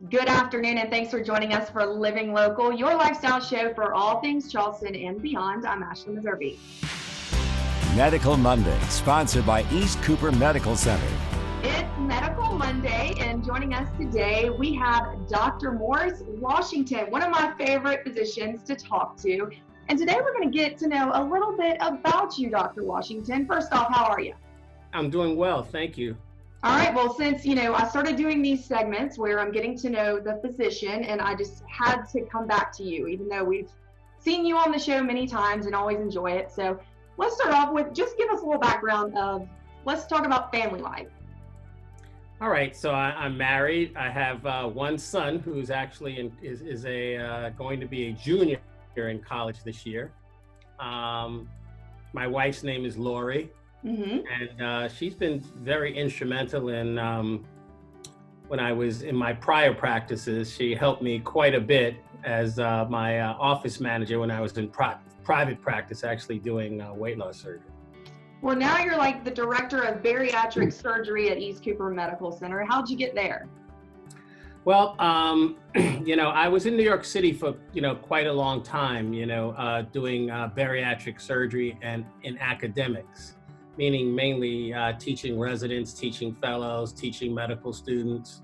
Good afternoon, and thanks for joining us for Living Local, your lifestyle show for all things Charleston and beyond. I'm Ashley Missouri. Medical Monday, sponsored by East Cooper Medical Center. It's Medical Monday, and joining us today, we have Dr. Morris Washington, one of my favorite physicians to talk to. And today we're going to get to know a little bit about you, Dr. Washington. First off, how are you? I'm doing well, thank you. All right, well, since, I started doing these segments where I'm getting to know the physician, and I just had to come back to you, even though we've seen you on the show many times and always enjoy it. So let's start off with just give us a little background of, let's talk about family life. All right, so I'm married. I have one son who's actually going to be a junior in college this year. My wife's name is Lori. Mm-hmm. And she's been very instrumental in, when I was in my prior practices, she helped me quite a bit as my office manager when I was in private practice, actually doing weight loss surgery. Well, now you're like the director of bariatric surgery at East Cooper Medical Center. How'd you get there? Well, I was in New York City for, quite a long time, doing bariatric surgery and in academics. Meaning mainly teaching residents, teaching fellows, teaching medical students.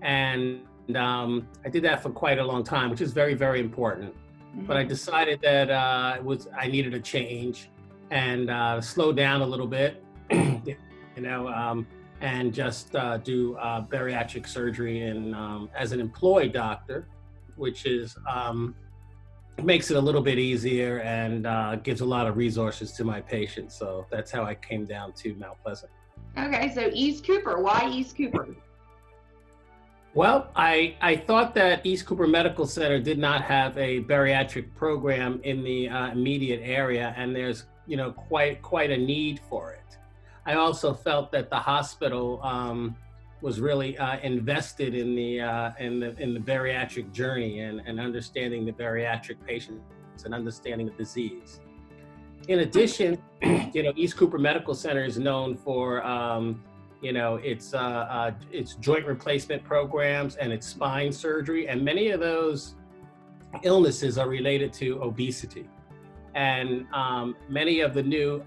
And I did that for quite a long time, which is very, very important. Mm-hmm. But I decided that I needed a change and slow down a little bit, and just do bariatric surgery and as an employed doctor, which is makes it a little bit easier and gives a lot of resources to my patients. So that's how I came down to Mount Pleasant. Okay, so East Cooper, why East Cooper? Well, I thought that East Cooper Medical Center did not have a bariatric program in the immediate area, and there's quite a need for it. I also felt that the hospital was really invested in the bariatric journey and understanding the bariatric patients and understanding the disease. In addition, East Cooper Medical Center is known for its joint replacement programs and its spine surgery, and many of those illnesses are related to obesity. And many of the new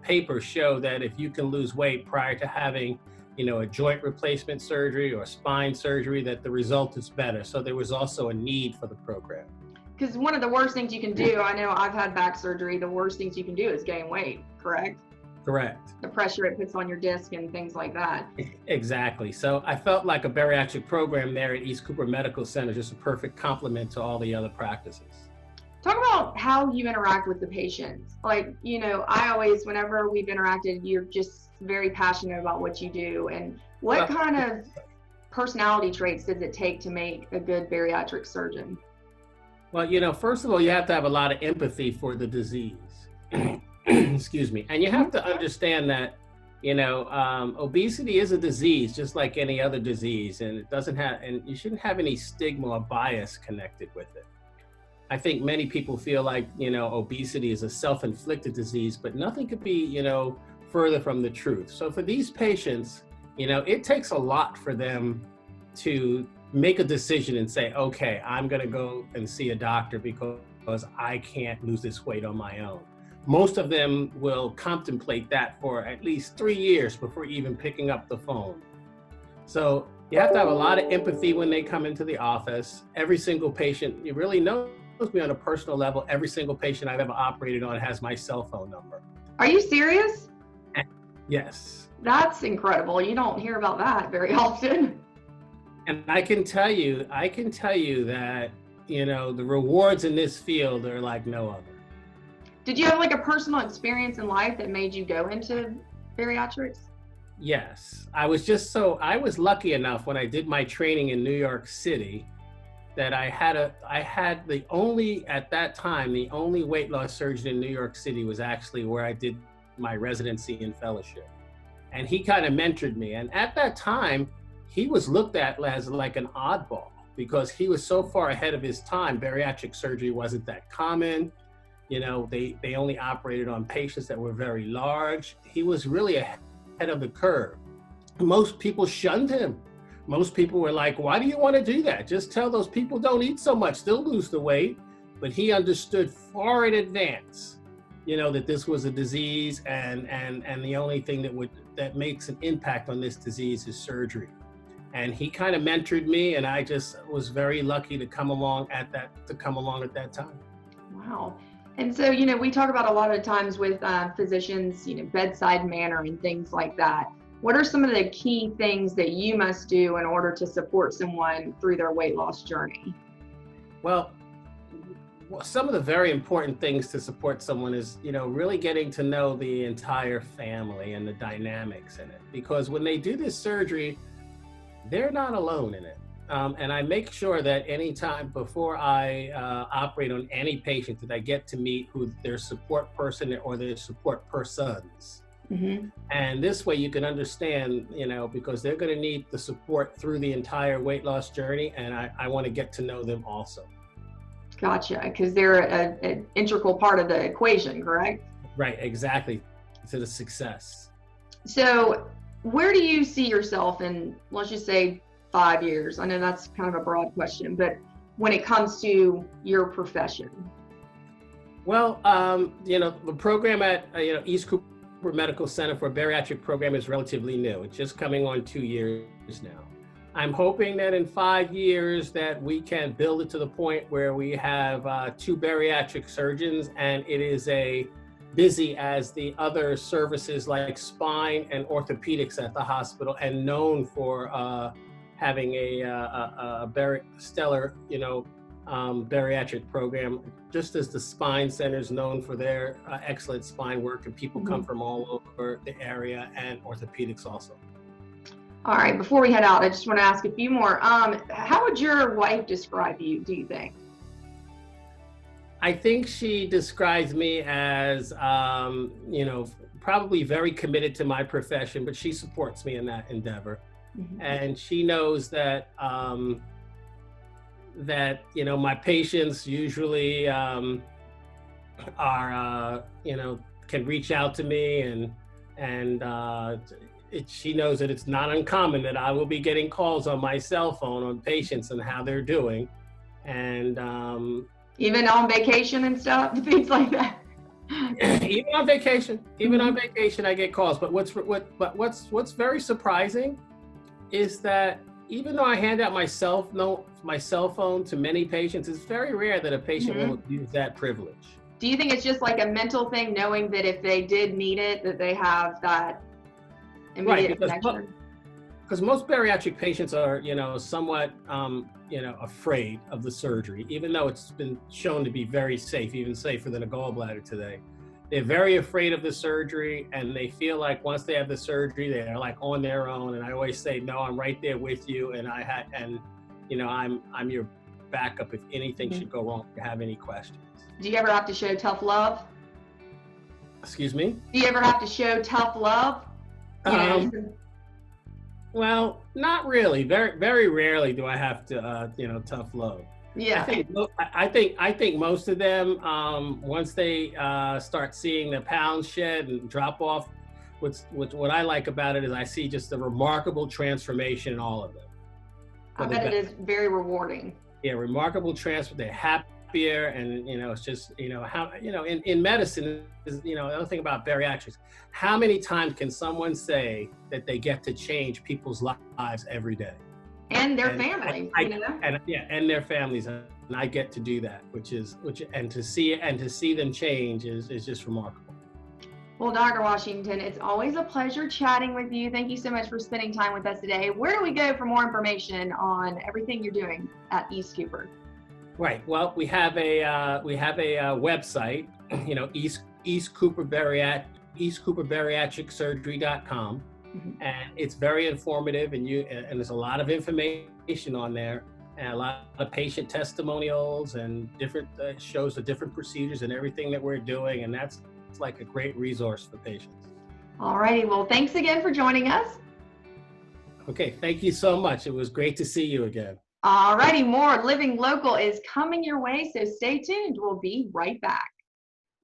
papers show that if you can lose weight prior to having, a joint replacement surgery or spine surgery, that the result is better. So there was also a need for the program. Because one of the worst things you can do, I know I've had back surgery, the worst things you can do is gain weight, correct? Correct. The pressure it puts on your disc and things like that. Exactly. So I felt like a bariatric program there at East Cooper Medical Center is just a perfect complement to all the other practices. Talk about how you interact with the patients. Like, I always, whenever we've interacted, you're just very passionate about what you do. And what kind of personality traits does it take to make a good bariatric surgeon? Well, first of all, you have to have a lot of empathy for the disease. Excuse me. And you have to understand that, obesity is a disease just like any other disease, and you shouldn't have any stigma or bias connected with it. I think many people feel like, obesity is a self-inflicted disease, but nothing could be, further from the truth. So for these patients, it takes a lot for them to make a decision and say, okay, I'm going to go and see a doctor because I can't lose this weight on my own. Most of them will contemplate that for at least 3 years before even picking up the phone. So you have to have a lot of empathy when they come into the office. Every single patient, you really know me on a personal level. Every single patient I've ever operated on has my cell phone number. Are you serious? Yes. That's incredible. You don't hear about that very often. And I can tell you that, the rewards in this field are like no other. Did you have like a personal experience in life that made you go into bariatrics? Yes. I was lucky enough when I did my training in New York City that I had the only weight loss surgeon in New York City was actually where I did my residency and fellowship. And he kind of mentored me. And at that time, he was looked at as like an oddball because he was so far ahead of his time. Bariatric surgery wasn't that common. They only operated on patients that were very large. He was really ahead of the curve. Most people shunned him most people were like, why do you want to do that? Just tell those people don't eat so much, they'll lose the weight. But he understood far in advance, that this was a disease, and the only thing that makes an impact on this disease is surgery. And he kind of mentored me, and I just was very lucky to come along at that time. Wow. And so, we talk about a lot of times with physicians, bedside manner and things like that. What are some of the key things that you must do in order to support someone through their weight loss journey? Well, some of the very important things to support someone is, really getting to know the entire family and the dynamics in it. Because when they do this surgery, they're not alone in it. And I make sure that anytime before I operate on any patient that I get to meet who their support person or their support persons. Mm-hmm. And this way you can understand, because they're going to need the support through the entire weight loss journey. And I want to get to know them also. Gotcha. Because they're an integral part of the equation, correct? Right. Exactly. To the success. So where do you see yourself in, let's just say, 5 years? I know that's kind of a broad question, but when it comes to your profession? Well, the program at, East Cooper Medical Center for Bariatric program is relatively new. It's just coming on 2 years now. I'm hoping that in 5 years that we can build it to the point where we have 2 bariatric surgeons, and it is busy as the other services like spine and orthopedics at the hospital, and known for having a stellar, bariatric program, just as the spine center is known for their excellent spine work, and people come from all over the area, and orthopedics also. All right, before we head out, I just want to ask a few more. How would your wife describe you, do you think? I think she describes me as, probably very committed to my profession, but she supports me in that endeavor. Mm-hmm. And she knows that, my patients usually are, can reach out to me, and she knows that it's not uncommon that I will be getting calls on my cell phone on patients and how they're doing. And even on vacation and stuff, things like that. Even on vacation, I get calls. But what's very surprising is that even though I hand out my cell phone to many patients, it's very rare that a patient will use that privilege. Do you think it's just like a mental thing, knowing that if they did need it, that they have that immediate connection? Because most bariatric patients are, somewhat, afraid of the surgery, even though it's been shown to be very safe, even safer than a gallbladder today. They're very afraid of the surgery, and they feel like once they have the surgery, they're like on their own. And I always say, no, I'm right there with you, and I'm your backup if anything should go wrong, if you have any questions. Do you ever have to show tough love? Excuse me? Do you ever have to show tough love? Well, not really. Very, very rarely do I have to, tough love. Yeah. I think most of them, once they start seeing the pounds shed and drop off, what I like about it is I see just a remarkable transformation in all of them. I bet it is very rewarding. Yeah, remarkable transformation. They're happier, and it's just how in medicine is the other thing about bariatrics. How many times can someone say that they get to change people's lives every day? And their families, and their families, and I get to do that, and to see them change is just remarkable. Well, Dr. Washington, it's always a pleasure chatting with you. Thank you so much for spending time with us today. Where do we go for more information on everything you're doing at East Cooper? Right. Well, we have a website, eastcooperbariatricsurgery.com. And it's very informative, and there's a lot of information on there, and a lot of patient testimonials, and different shows the different procedures and everything that we're doing, and it's like a great resource for patients. All righty. Well, thanks again for joining us. Okay. Thank you so much. It was great to see you again. All righty. More Living Local is coming your way, so stay tuned. We'll be right back.